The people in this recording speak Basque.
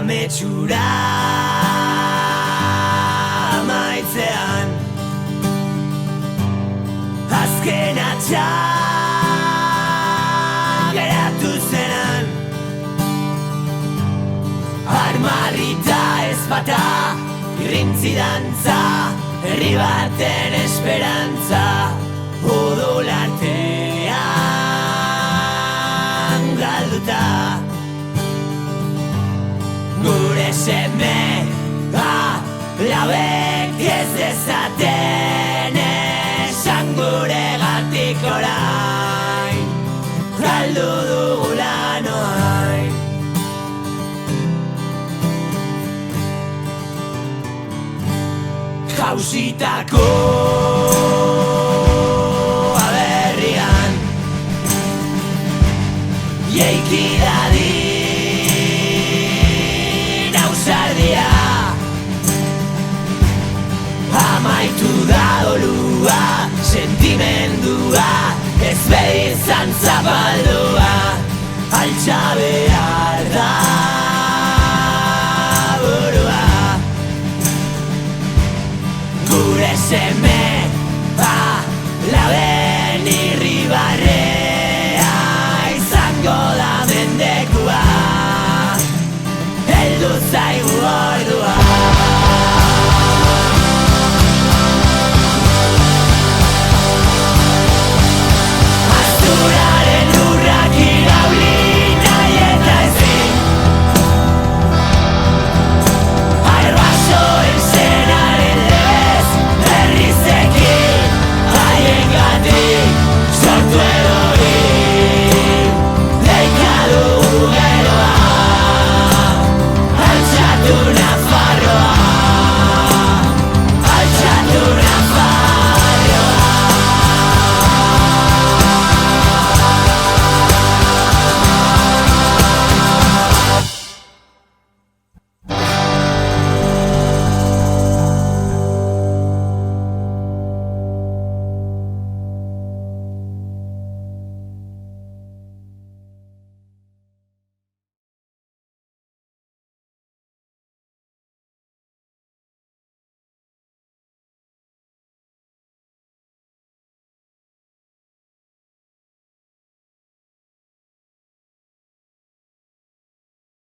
ametsura amaitzean azken atxa geratu zenan armarrita ezpata irrintzi dantza herri baten esperantza odolartean galduta gure seme labek ez dezaten esan guregatik orain galdu dugula noain jausitako aberrian jeiki dadin ausardia amaitu da dolua sentimendua ez behizan zapaldua altxa behar da burua gure seme